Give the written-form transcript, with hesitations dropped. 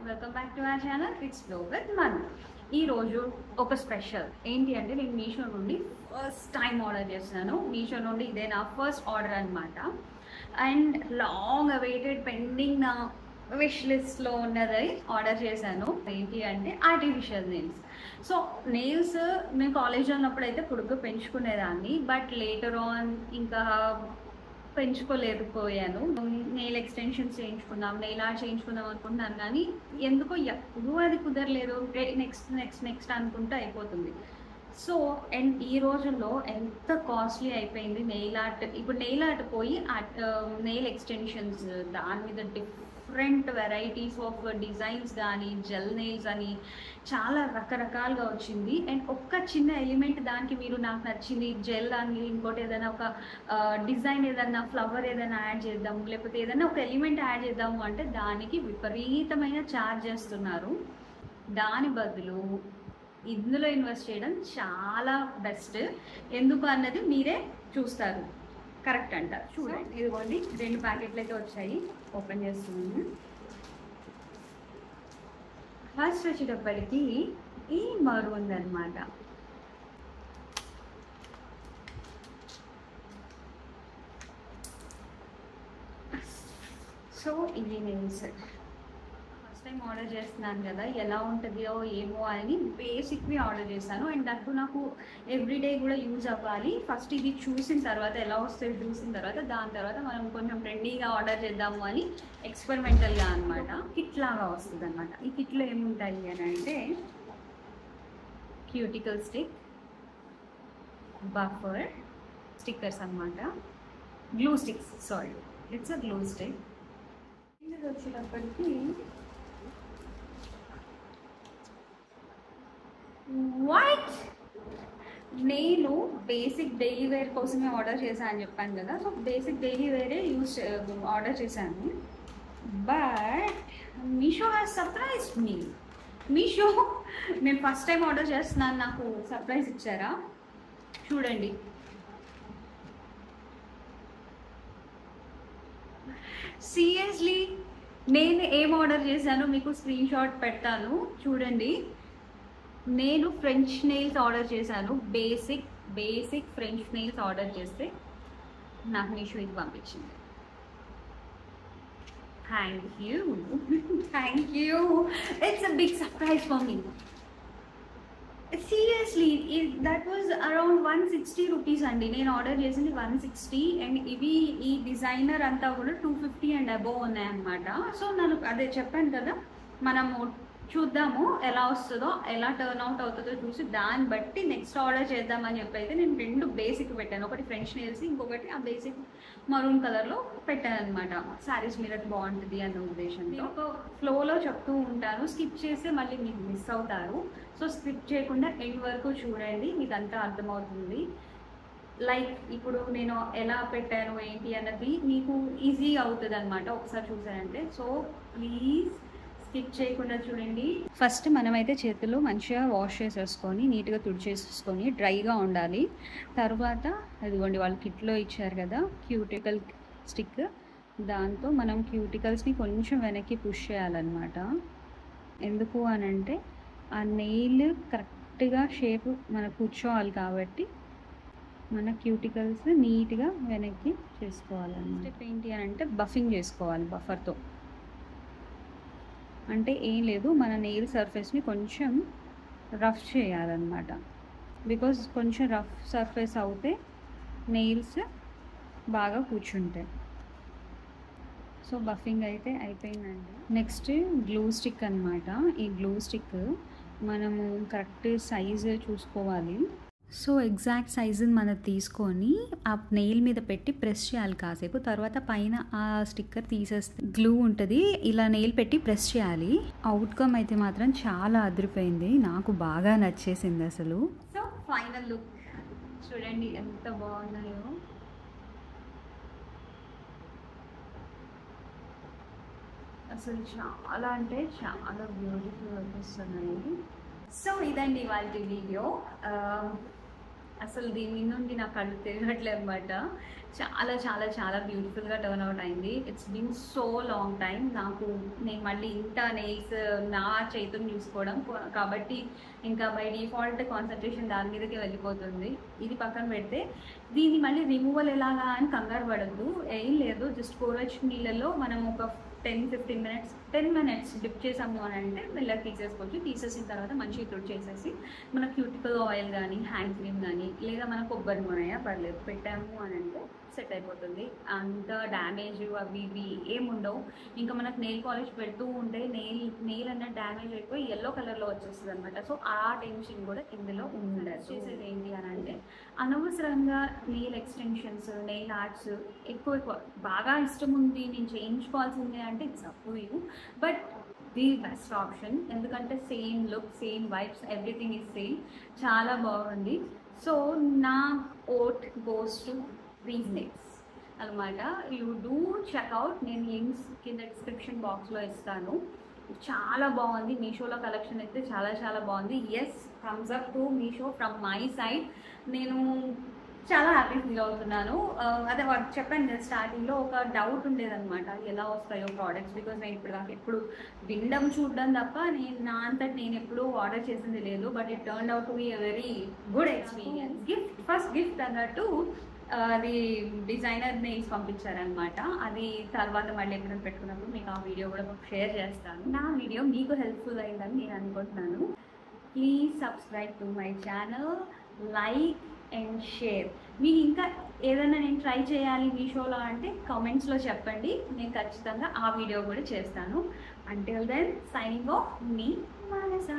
Welcome back to our channel it's flow with Manu. ఈరోజు ఒక special ఏంటి అంటే నేను మీషో నుండి ఫస్ట్ టైం ఆర్డర్ చేస్తున్నాను. మీషో నుండి ఇదే నా ఫస్ట్ ఆర్డర్ అనమాట. అండ్ లాంగ్ అవైటెడ్ పెండింగ్ నా విష్ లిస్ట్లో ఉన్నది ఆర్డర్ చేశాను. ఏంటి అంటే ఆర్టిఫిషియల్ నెయిల్స్. సో నెయిల్స్ నేను కాలేజ్లో ఉన్నప్పుడు అయితే పొడుగ్గా పెంచుకునేదాన్ని, బట్ లేటర్ ఆన్ ఇంకా పెంచుకోలేకపోయాను. నెయిల్ ఎక్స్టెన్షన్స్ చేయించుకుందాం, నెయిల్ ఆర్ట్ చేయించుకుందాం అనుకుంటున్నాను, కానీ ఎందుకో ఎప్పుడు అది కుదరలేదు. నెక్స్ట్ అనుకుంటూ అయిపోతుంది. సో అండ్ ఈ రోజుల్లో ఎంత కాస్ట్లీ అయిపోయింది నెయిల్ ఆర్ట్. ఇప్పుడు నెయిల్ ఆర్ట్ పోయి నెయిల్ ఎక్స్టెన్షన్స్, దాని మీద డిఫరెంట్ వెరైటీస్ ఆఫ్ డిజైన్స్ కానీ జెల్ నెయిల్స్ అని చాలా రకరకాలుగా వచ్చింది. అండ్ ఒక్క చిన్న ఎలిమెంట్ దానికి మీరు నాకు నచ్చింది జెల్ అని, ఇంకోటి ఏదైనా ఒక డిజైన్ ఏదైనా ఫ్లవర్ ఏదైనా యాడ్ చేద్దాము, లేకపోతే ఏదైనా ఒక ఎలిమెంట్ యాడ్ చేద్దాము అంటే దానికి విపరీతమైన ఛార్జ్ చేస్తున్నారు. దాని బదులు ఇందులో ఇన్వెస్ట్ చేయడం చాలా బెస్ట్. ఎందుకు అన్నది మీరే చూస్తారు, కరెక్ట్ అంటారు. చూడండి, ఇదిగోండి 2 ప్యాకెట్లు అయితే వచ్చాయి. ఓపెన్ చేస్తున్నాను. ఫస్ట్ వచ్చేటప్పటికి ఈ మరూన్ అన్నమాట. సో ఇది నెయిల్స్ ఫస్ట్ టైం ఆర్డర్ చేస్తున్నాను కదా, ఎలా ఉంటుందో ఏమో అని బేసిక్వి ఆర్డర్ చేశాను. అండ్ దాంట్లో నాకు ఎవ్రీడే కూడా యూజ్ అవ్వాలి. ఫస్ట్ ఇది చూసిన తర్వాత ఎలా వస్తుంది చూసిన తర్వాత దాని తర్వాత మనం కొంచెం ట్రెండీగా ఆర్డర్ చేద్దాము అని ఎక్స్పెరిమెంటల్గా అనమాట. కిట్ లాగా వస్తుంది అనమాట. ఈ కిట్లో ఏముంటాయి అని అంటే క్యూటికల్ స్టిక్, బఫర్, స్టిక్కర్స్ అనమాట, glue sticks. Sorry, it's a glue stick. ఇది వచ్చేటప్పటికి వాట్, నేను బేసిక్ డైలీ వేర్ కోసమే ఆర్డర్ చేశాను అని చెప్పాను కదా. సో బేసిక్ డైలీ వేరే ఆర్డర్ చేశాను. బట్ మీషో హ్యాస్ సర్ప్రైజ్డ్ మీ. మీషో నేను ఫస్ట్ టైం ఆర్డర్ చేస్తున్నాను, నాకు సర్ప్రైజ్ ఇచ్చారా. చూడండి, సీరియస్లీ నేను ఏం ఆర్డర్ చేశానో మీకు స్క్రీన్ షాట్ పెడతాను, చూడండి. నేను ఫ్రెంచ్ నెయిల్స్ ఆర్డర్ చేశాను. బేసిక్ ఫ్రెంచ్ నెయిల్స్ ఆర్డర్ చేస్తే నాకు మీషో ఇది పంపించింది. Thank you. It's a big surprise for me. Seriously that was around 160 rupees అండి. నేను ఆర్డర్ చేసింది 160. అండ్ ఇవి ఈ డిజైనర్ అంతా కూడా 250 అండ్ అబోవ్ ఉన్నాయన్నమాట. సో నేను అదే చెప్పాను కదా, మనము చూద్దాము ఎలా వస్తుందో, ఎలా టర్న్ అవుట్ అవుతుందో చూసి దాన్ని బట్టి నెక్స్ట్ ఆర్డర్ చేద్దామని చెప్పి అయితే నేను 2 బేసిక్ పెట్టాను. ఒకటి ఫ్రెంచ్ నెయిల్స్, ఇంకొకటి ఆ బేసిక్ మరూన్ కలర్లో పెట్టాను అనమాట. శారీస్ మీద బాగుంటుంది అన్న ఉద్దేశంతో. ఒక ఫ్లోలో చెప్తూ ఉంటాను, స్కిప్ చేస్తే మళ్ళీ మీకు మిస్ అవుతారు. సో స్కిప్ చేయకుండా ఎండ్ వరకు చూడండి, మీకు అంతా అర్థమవుతుంది. లైక్ ఇప్పుడు నేను ఎలా పెట్టాను ఏంటి అన్నది మీకు ఈజీ అవుతుంది అనమాట ఒకసారి చూసారంటే. సో ప్లీజ్ స్కిప్ చేయకుండా చూడండి. ఫస్ట్ మనమైతే చేతులు మంచిగా వాష్ చేసేసుకొని నీట్గా తుడిచేసేసుకొని డ్రైగా ఉండాలి. తర్వాత అదిగోండి వాళ్ళు కిట్లో ఇచ్చారు కదా క్యూటికల్ స్టిక్, దాంతో మనం క్యూటికల్స్ని కొంచెం వెనక్కి పుష్ చేయాలన్నమాట. ఎందుకు అని అంటే ఆ నెయిల్ కరెక్ట్గా షేప్ మనకు కూర్చోవాలి కాబట్టి మన క్యూటికల్స్ నీట్గా వెనక్కి చేసుకోవాలన్నమాట. స్టెప్ ఏంటి అని అంటే బఫింగ్ చేసుకోవాలి బఫర్తో. అంటే ఏం లేదు, మన నెయిల్ సర్ఫేస్ని కొంచెం రఫ్ చేయాలన్నమాట. బికాజ్ కొంచెం రఫ్ సర్ఫేస్ అవుతే నెయిల్స్ బాగా కూర్చుంటాయి. సో బఫింగ్ అయితే అయిపోయిందండి. నెక్స్ట్ గ్లూ స్టిక్ అనమాట. ఈ గ్లూ స్టిక్ మనము కరెక్ట్ సైజు చూసుకోవాలి. సో ఎగ్జాక్ట్ సైజుని మనం తీసుకొని ఆ నెయిల్ మీద పెట్టి ప్రెస్ చేయాలి కాసేపు. తర్వాత పైన ఆ స్టిక్కర్ తీసేస్తే గ్లూ ఉంటుంది, ఇలా నెయిల్ పెట్టి ప్రెస్ చేయాలి. అవుట్కమ్ అయితే మాత్రం చాలా అదిరిపోయింది, నాకు బాగా నచ్చేసింది అసలు. సో ఫైనల్ లుక్ చూడండి ఎంత బాగున్నాయో. అసలు చాలా అంటే చాలా బ్యూటిఫుల్ అనిపిస్తున్నాయి. సో ఇదండి ఇవాళ వీడియో. అసలు దీని నుండి నా కళ్ళు తిరగట్లేదు అనమాట. చాలా చాలా చాలా బ్యూటిఫుల్గా టర్న్ అవుట్ అయింది. It's been so long time నేను మళ్ళీ ఇంత నెయిల్స్ నా చేతులు చూసుకోవడం కాబట్టి ఇంకా బై డిఫాల్ట్ కాన్సన్ట్రేషన్ దాని మీదకి వెళ్ళిపోతుంది. ఇది పక్కన పెడితే దీన్ని మళ్ళీ రిమూవల్ ఎలాగా అని కంగారు పడద్దు. ఏం లేదు, జస్ట్ గోరువెచ్చని నీళ్ళలో మనం ఒక 10 minutes డిప్ చేసాము అని అంటే మెల్లగా తీసేసుకోవచ్చు. తీసేసిన తర్వాత మంచిగా తుడి చేసేసి మన క్యూటికల్ ఆయిల్ కానీ హ్యాండ్ క్రీమ్ కానీ లేదా మన కొబ్బరి నూనె పర్లేదు పెట్టాము అని అంటే సెట్ అయిపోతుంది. అంత డ్యామేజ్ అవి ఇవి ఏముండవు. ఇంకా మనకు నెయిల్ పాలిష్ పెడుతూ ఉంటే నెయిల్ అన్నది డ్యామేజ్ అయిపోయి ఎల్లో కలర్లో వచ్చేస్తుంది అనమాట. సో ఆ టెన్షన్ కూడా ఇందులో ఉండదు. చేసేది ఏంటి అని అంటే అనవసరంగా నెయిల్ ఎక్స్టెన్షన్స్, నెయిల్ ఆర్ట్స్ ఎక్కువ బాగా ఇష్టం ఉంది నేను చేయించుకోవాల్సిందే అంటే it's up to you, but the best option. ఎందుకంటే same look, same vibes, everything is same, చాలా బాగుంది. సో నా vote goes to these nails అనమాట. యూ డూ చెక్అవుట్, నేను లింక్స్ కింద డిస్క్రిప్షన్ బాక్స్లో ఇస్తాను. చాలా బాగుంది. మీషోలో కలెక్షన్ అయితే చాలా చాలా బాగుంది. Yes, thumbs up to Meesho from my side. నేను చాలా హ్యాపీ ఫీల్ అవుతున్నాను. అదే చెప్పాను కదా, స్టార్టింగ్లో ఒక డౌట్ ఉండేదన్నమాట ఎలా వస్తాయో ప్రోడక్ట్స్, బికాజ్ నేను ఇప్పుడు వినడం చూడడం తప్ప నా అంతటి నేను ఎప్పుడూ ఆర్డర్ చేసింది లేదు. But it turn out to be a very good experience. First gift అన్నట్టు అది డిజైనర్ నెయిల్స్ పంపించారనమాట. అది తర్వాత మళ్ళీ ఎప్పుడైనా పెట్టుకున్నప్పుడు మీకు ఆ వీడియో కూడా షేర్ చేస్తాను. నా వీడియో మీకు హెల్ప్ఫుల్ అయిందని నేను అనుకుంటున్నాను. Please subscribe to my channel, like and share. మీకు ఇంకా ఏదైనా నేను ట్రై చేయాలి మీషోలో అంటే కామెంట్స్లో చెప్పండి, నేను ఖచ్చితంగా ఆ వీడియో కూడా చేస్తాను. అంటిల్ దెన్, సైనింగ్ ఆఫ్, మీ మానస.